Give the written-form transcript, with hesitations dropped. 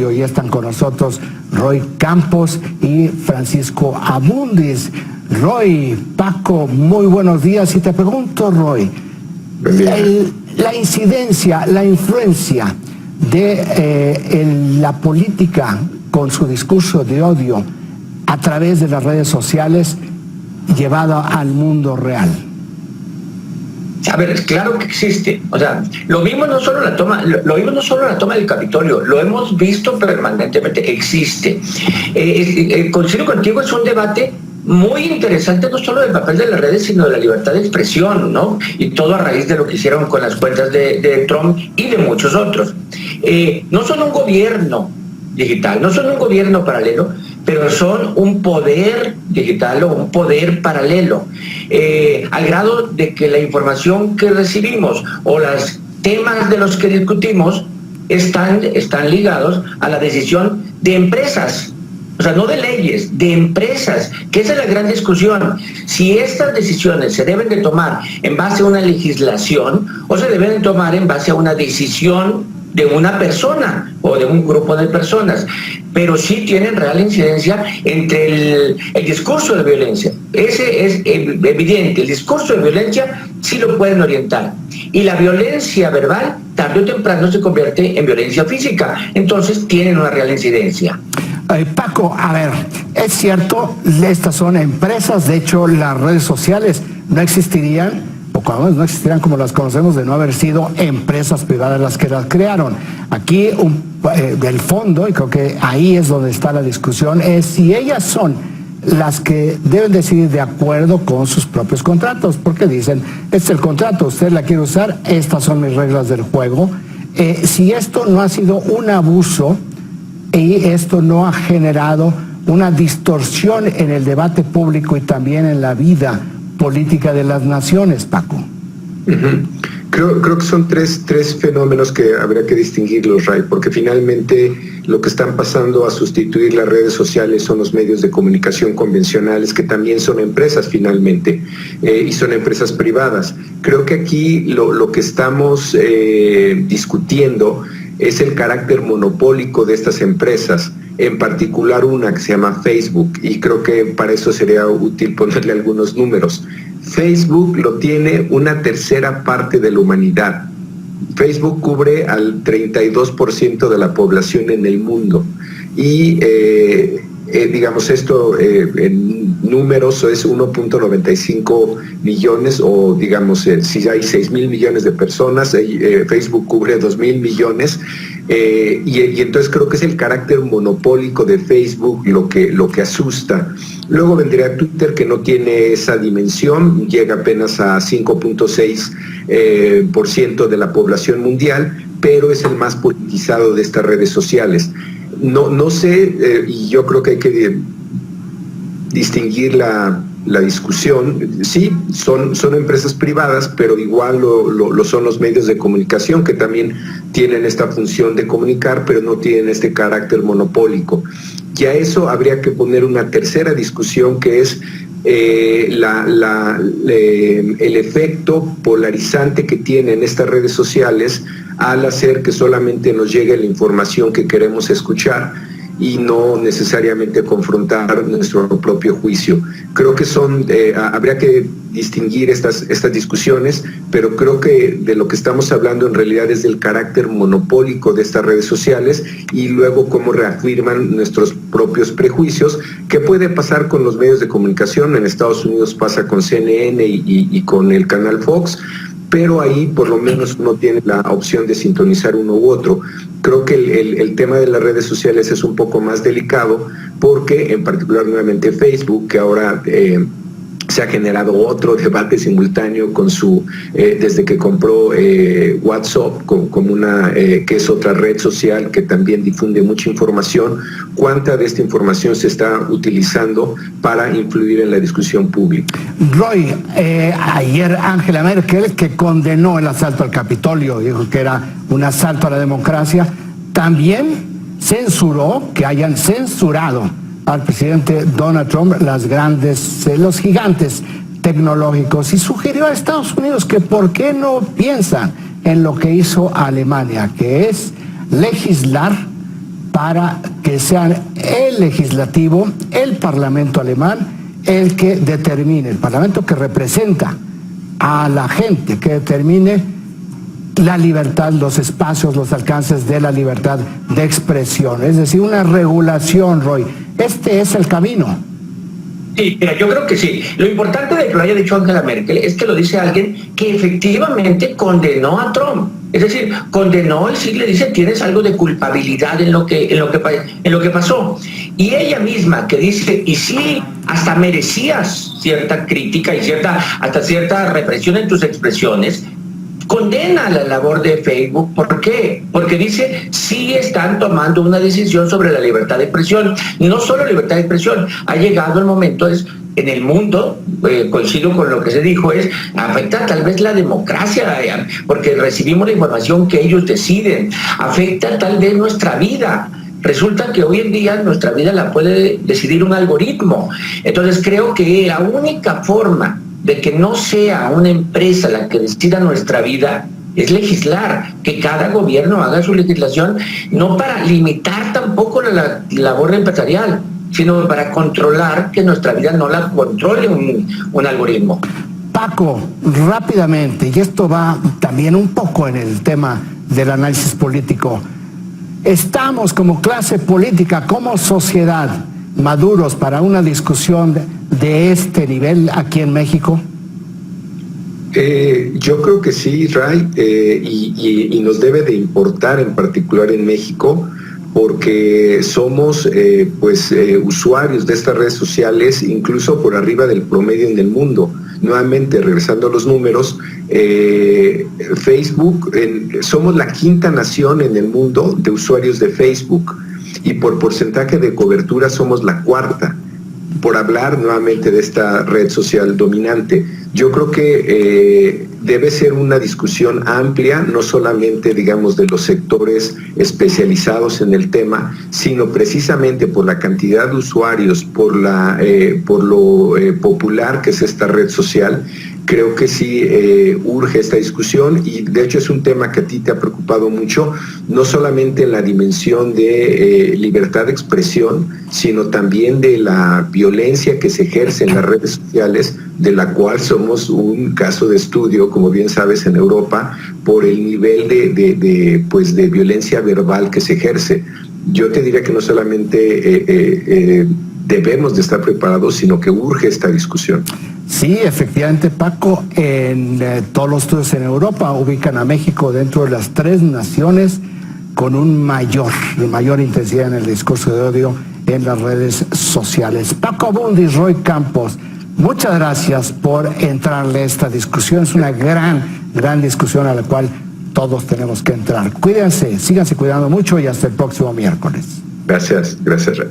Hoy están con nosotros Roy Campos y Francisco Abundis. Roy, Paco, muy buenos días. Y te pregunto, Roy, la incidencia, la influencia de la política con su discurso de odio a través de las redes sociales llevada al mundo real. A ver, claro que existe. O sea, lo vimos no solo en la toma, lo vimos no solo en la toma del Capitolio, lo hemos visto permanentemente. Existe. Coincido contigo, es un debate muy interesante, no solo del papel de las redes, sino de la libertad de expresión, ¿no? Y todo a raíz de lo que hicieron con las cuentas de Trump y de muchos otros. No son un gobierno digital, no son un gobierno paralelo, pero son un poder digital o un poder paralelo, al grado de que la información que recibimos o los temas de los que discutimos están ligados a la decisión de empresas. O sea, no de leyes, de empresas, que esa es la gran discusión. Si estas decisiones se deben de tomar en base a una legislación o se deben de tomar en base a una decisión de una persona o de un grupo de personas, pero sí tienen real incidencia entre el discurso de violencia. Ese es evidente, el discurso de violencia sí lo pueden orientar, y la violencia verbal tarde o temprano se convierte en violencia física, entonces tienen una real incidencia. Paco, a ver, es cierto, estas son empresas, de hecho las redes sociales no existirían, o no existirían como las conocemos, de no haber sido empresas privadas las que las crearon. Aquí del fondo, y creo que ahí es donde está la discusión, es si ellas son las que deben decidir de acuerdo con sus propios contratos, porque dicen, este es el contrato, usted la quiere usar, estas son mis reglas del juego. Si esto no ha sido un abuso y esto no ha generado una distorsión en el debate público y también en la vida política de las naciones, Paco. Creo que son tres fenómenos que habría que distinguirlos, Ray, porque finalmente lo que están pasando a sustituir las redes sociales son los medios de comunicación convencionales, que también son empresas finalmente, y son empresas privadas. Creo que aquí lo que estamos discutiendo es el carácter monopólico de estas empresas, en particular una que se llama Facebook, y creo que para eso sería útil ponerle algunos números. Facebook lo tiene una tercera parte de la humanidad. Facebook cubre al 32% de la población en el mundo, y digamos esto en números es 1.95 millones, o digamos si hay 6,000 millones de personas, Facebook cubre 2,000 millones, y entonces creo que es el carácter monopólico de Facebook lo que asusta. Luego vendría Twitter, que no tiene esa dimensión, llega apenas a 5.6% de la población mundial, pero es el más politizado de estas redes sociales. No sé, y yo creo que hay que distinguir la discusión. Sí, son empresas privadas, pero igual lo son los medios de comunicación, que también tienen esta función de comunicar, pero no tienen este carácter monopólico. Y a eso habría que poner una tercera discusión, que es el efecto polarizante que tienen estas redes sociales al hacer que solamente nos llegue la información que queremos escuchar y no necesariamente confrontar nuestro propio juicio. Creo que habría que distinguir estas discusiones, pero creo que de lo que estamos hablando en realidad es del carácter monopólico de estas redes sociales, y luego cómo reafirman nuestros propios prejuicios. ¿Qué puede pasar con los medios de comunicación? En Estados Unidos pasa con CNN y con el canal Fox, pero ahí por lo menos uno tiene la opción de sintonizar uno u otro. Creo que el tema de las redes sociales es un poco más delicado, porque en particular nuevamente Facebook, que ahora se ha generado otro debate simultáneo con desde que compró WhatsApp como que es otra red social que también difunde mucha información. ¿Cuánta de esta información se está utilizando para influir en la discusión pública? Roy, ayer Angela Merkel, que condenó el asalto al Capitolio, dijo que era un asalto a la democracia, también censuró, que hayan censurado al presidente Donald Trump los gigantes tecnológicos, y sugirió a Estados Unidos que por qué no piensan en lo que hizo Alemania, que es legislar para que sean el legislativo, el Parlamento alemán, el que determine, el Parlamento que representa a la gente, que determine la libertad, los espacios, los alcances de la libertad de expresión. Es decir, una regulación, Roy. Este es el camino. Sí, mira, yo creo que sí. Lo importante de que lo haya dicho Angela Merkel es que lo dice alguien que efectivamente condenó a Trump. Es decir, condenó y sí le dice, tienes algo de culpabilidad en lo que pasó. Y ella misma que dice, y sí, hasta merecías cierta crítica y hasta cierta represión en tus expresiones, condena la labor de Facebook. ¿Por qué? Porque dice, sí están tomando una decisión sobre la libertad de expresión. No solo libertad de expresión, ha llegado el momento, en el mundo, coincido con lo que se dijo, afecta tal vez la democracia, porque recibimos la información que ellos deciden, afecta tal vez nuestra vida. Resulta que hoy en día nuestra vida la puede decidir un algoritmo. Entonces creo que la única forma de que no sea una empresa la que decida nuestra vida es legislar, que cada gobierno haga su legislación, no para limitar tampoco la labor empresarial, sino para controlar que nuestra vida no la controle un algoritmo. Paco, rápidamente, y esto va también un poco en el tema del análisis político, ¿estamos como clase política, como sociedad, maduros para una discusión de este nivel aquí en México? Yo creo que sí, Ray, y nos debe de importar en particular en México, porque somos usuarios de estas redes sociales incluso por arriba del promedio en el mundo. Nuevamente, regresando a los números, Facebook, somos la quinta nación en el mundo de usuarios de Facebook, y por porcentaje de cobertura somos la cuarta, por hablar nuevamente de esta red social dominante. Yo creo que debe ser una discusión amplia, no solamente, digamos, de los sectores especializados en el tema, sino precisamente por la cantidad de usuarios, por lo popular que es esta red social. Creo que sí urge esta discusión, y de hecho es un tema que a ti te ha preocupado mucho, no solamente en la dimensión de libertad de expresión, sino también de la violencia que se ejerce en las redes sociales, de la cual somos un caso de estudio, como bien sabes, en Europa, por el nivel de violencia verbal que se ejerce. Yo te diría que no solamente debemos de estar preparados, sino que urge esta discusión. Sí, efectivamente, Paco, en todos los estudios en Europa ubican a México dentro de las 3 naciones con mayor intensidad en el discurso de odio en las redes sociales. Paco Abundis, Roy Campos, muchas gracias por entrarle a esta discusión. Es una gran discusión a la cual todos tenemos que entrar. Cuídense, síganse cuidando mucho y hasta el próximo miércoles. Gracias, Ray.